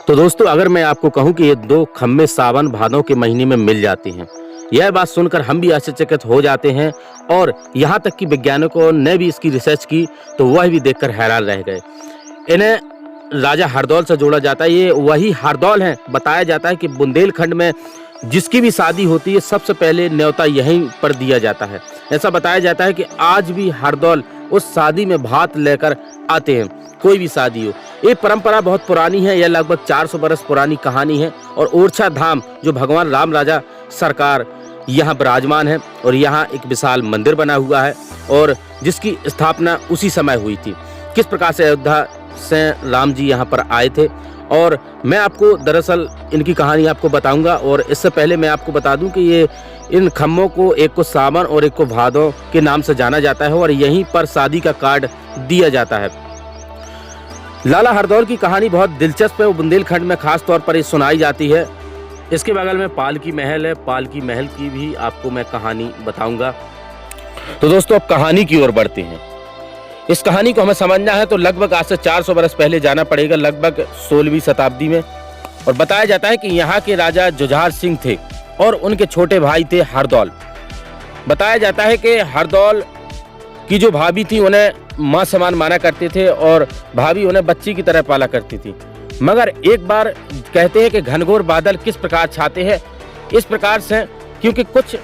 तो दोस्तों, अगर मैं आपको कहूं कि ये दो खम्मे सावन भादों के महीने में मिल जाती हैं, यह बात सुनकर हम भी आश्चर्यचकित हो जाते हैं। और यहाँ तक कि वैज्ञानिकों ने भी इसकी रिसर्च की तो वह भी देखकर हैरान रह गए। इन्हें राजा हरदौल से जोड़ा जाता है। ये वही हरदौल हैं। बताया जाता है कि बुंदेलखंड में जिसकी भी शादी होती है सबसे पहले न्योता यहीं पर दिया जाता है। ऐसा बताया जाता है कि आज भी हरदौल उस शादी में भात लेकर आते हैं, कोई भी शादी हो। ये परंपरा बहुत पुरानी है। यह लगभग 400 बरस पुरानी कहानी है। और ओरछा धाम जो भगवान राम राजा सरकार यहाँ विराजमान है और यहाँ एक विशाल मंदिर बना हुआ है और जिसकी स्थापना उसी समय हुई थी। किस प्रकार से अयोध्या से राम जी यहाँ पर आए थे और मैं आपको दरअसल इनकी कहानी आपको बताऊंगा। और इससे पहले मैं आपको बता दूं कि ये इन खम्मों को एक को सावन और एक को भादों के नाम से जाना जाता है और यहीं पर शादी का कार्ड दिया जाता है। लाला हरदौल की कहानी बहुत दिलचस्प है। वो बुंदेलखंड में खास तौर पर ये सुनाई जाती है। इसके बगल में पालकी महल है। पालकी महल की भी आपको मैं कहानी बताऊंगा। तो दोस्तों, अब कहानी की ओर बढ़ते हैं। इस कहानी को हमें समझना है तो लगभग आज से 400 बरस पहले जाना पड़ेगा, लगभग 16वीं शताब्दी में। और बताया जाता है कि यहाँ के राजा जुझार सिंह थे और उनके छोटे भाई थे हरदौल। बताया जाता है कि हरदौल की जो भाभी थी उन्हें माँ समान माना करते थे और भाभी उन्हें बच्ची की तरह पाला करती थी। मगर एक बार कहते हैं कि घनघोर बादल किस प्रकार छाते हैं, इस प्रकार से क्योंकि कुछ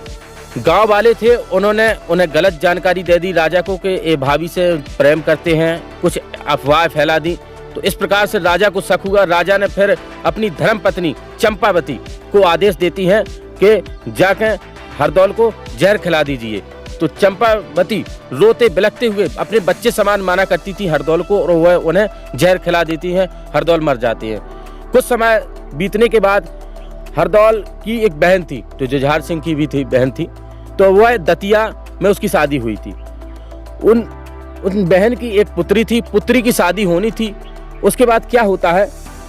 गांव वाले थे, उन्होंने उन्हें गलत जानकारी दे दी राजा को कि ये भाभी से प्रेम करते हैं, कुछ अफवाह फैला दी। तो इस प्रकार से राजा को शक हुआ। राजा ने फिर अपनी धर्मपत्नी चंपावती को आदेश देती है कि जाकर हरदौल को जहर खिला दीजिए। तो चंपावती रोते बिलखते हुए अपने बच्चे समान माना करती थी हरदौल को और वह उन्हें जहर खिला देती हैं। हरदौल मर जाती है। कुछ समय बीतने के बाद हरदौल की एक बहन थी जो जुझार सिंह की भी थी बहन थी, तो वह दतिया में उसकी शादी हुई थी। उन बहन की एक पुत्री थी, पुत्री की शादी होनी थी। उसके बाद क्या होता है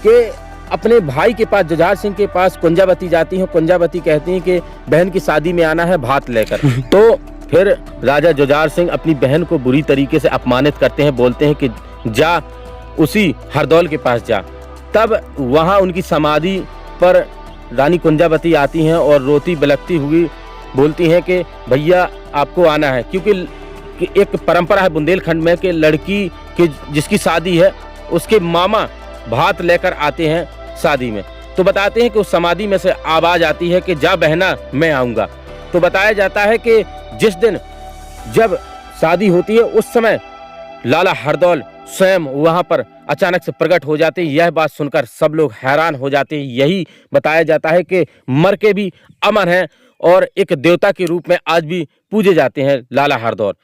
कि अपने भाई के पास जुझार सिंह के पास कुंजावती जाती हैं। कुंजावती कहती हैं कि बहन की शादी में आना है भात लेकर। तो फिर राजा जुझार सिंह अपनी बहन को बुरी तरीके से अपमानित करते हैं, बोलते हैं कि जा उसी हरदौल के पास जा। तब वहाँ उनकी समाधि पर रानी कुंजावती आती हैं और रोती बिलखती हुई बोलती हैं कि भैया आपको आना है, क्योंकि एक परंपरा है बुंदेलखंड में कि लड़की की जिसकी शादी है उसके मामा भात लेकर आते हैं शादी में। तो बताते हैं कि उस समाधि में से आवाज आती है कि जा बहना मैं आऊँगा। तो बताया जाता है कि जिस दिन जब शादी होती है उस समय लाला हरदौल स्वयं वहां पर अचानक से प्रकट हो जाते हैं। यह बात सुनकर सब लोग हैरान हो जाते हैं। यही बताया जाता है कि मर के भी अमर हैं और एक देवता के रूप में आज भी पूजे जाते हैं लाला हरदौल।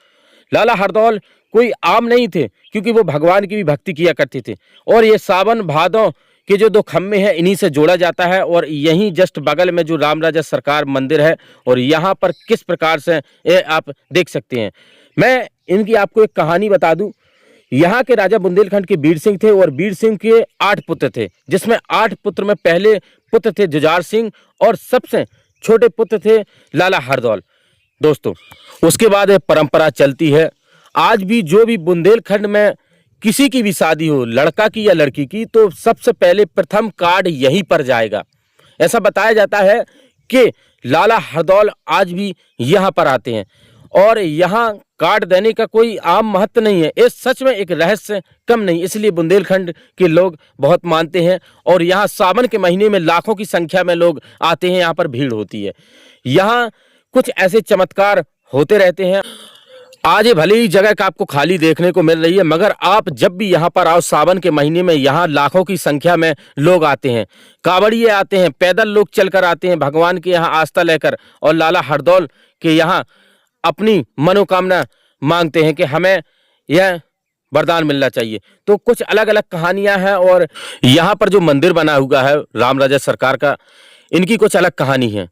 लाला हरदौल कोई आम नहीं थे, क्योंकि वो भगवान की भी भक्ति किया करते थे। और ये सावन भादों के जो दो खम्मे हैं इन्हीं से जोड़ा जाता है। और यहीं जस्ट बगल में जो राम राजा सरकार मंदिर है और यहाँ पर किस प्रकार से ये आप देख सकते हैं। मैं इनकी आपको एक कहानी बता दूं। यहाँ के राजा बुंदेलखंड के वीर सिंह थे और वीर सिंह के 8 पुत्र थे, जिसमें 8 पुत्र में पहले पुत्र थे जुझार सिंह और सबसे छोटे पुत्र थे लाला हरदौल। दोस्तों, उसके बाद ये परंपरा चलती है। आज भी जो भी बुंदेलखंड में किसी की भी शादी हो, लड़का की या लड़की की, तो सबसे पहले प्रथम कार्ड यहीं पर जाएगा। ऐसा बताया जाता है कि लाला हरदौल आज भी यहाँ पर आते हैं और यहाँ कार्ड देने का कोई आम महत्व नहीं है। इस सच में एक रहस्य कम नहीं, इसलिए बुंदेलखंड के लोग बहुत मानते हैं। और यहाँ सावन के महीने में लाखों की संख्या में लोग आते हैं, यहाँ पर भीड़ होती है। यहाँ कुछ ऐसे चमत्कार होते रहते हैं। आज ये भले ही जगह का आपको खाली देखने को मिल रही है, मगर आप जब भी यहाँ पर आओ सावन के महीने में, यहाँ लाखों की संख्या में लोग आते हैं। कांवड़िए आते हैं, पैदल लोग चलकर आते हैं भगवान के यहाँ आस्था लेकर और लाला हरदौल के यहाँ अपनी मनोकामना मांगते हैं कि हमें यह वरदान मिलना चाहिए। तो कुछ अलग अलग कहानियां हैं और यहाँ पर जो मंदिर बना हुआ है राम राजा सरकार का, इनकी कुछ अलग कहानी है।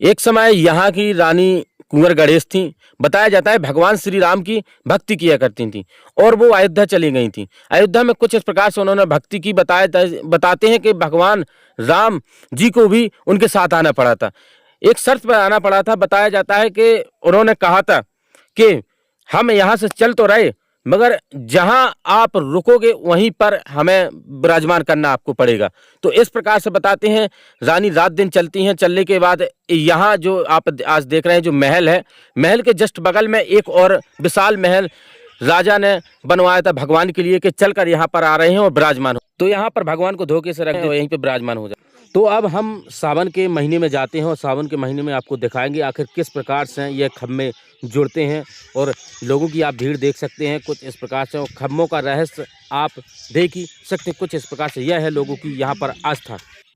एक समय यहाँ की रानी कुंवर गणेश थी। बताया जाता है भगवान श्री राम की भक्ति किया करती थी और वो अयोध्या चली गई थी। अयोध्या में कुछ इस प्रकार से उन्होंने भक्ति की। बताते हैं कि भगवान राम जी को भी उनके साथ आना पड़ा था, एक शर्त पर आना पड़ा था। बताया जाता है कि उन्होंने कहा था कि हम यहाँ से चल तो रहे मगर जहां आप रुकोगे वहीं पर हमें विराजमान करना आपको पड़ेगा। तो इस प्रकार से बताते हैं रानी रात दिन चलती हैं। चलने के बाद यहाँ जो आप आज देख रहे हैं जो महल है, महल के जस्ट बगल में एक और विशाल महल राजा ने बनवाया था भगवान के लिए कि चलकर यहाँ पर आ रहे हैं और विराजमान हो। तो यहाँ पर भगवान को धोखे से रख दो, यहीं पे विराजमान हो जाए। तो अब हम सावन के महीने में जाते हैं और सावन के महीने में आपको दिखाएंगे आखिर किस प्रकार से ये खम्भे जुड़ते हैं और लोगों की आप भीड़ देख सकते हैं कुछ इस प्रकार से। और खम्भों का रहस्य आप देख ही सकते हैं कुछ इस प्रकार से। यह है लोगों की यहाँ पर आस्था।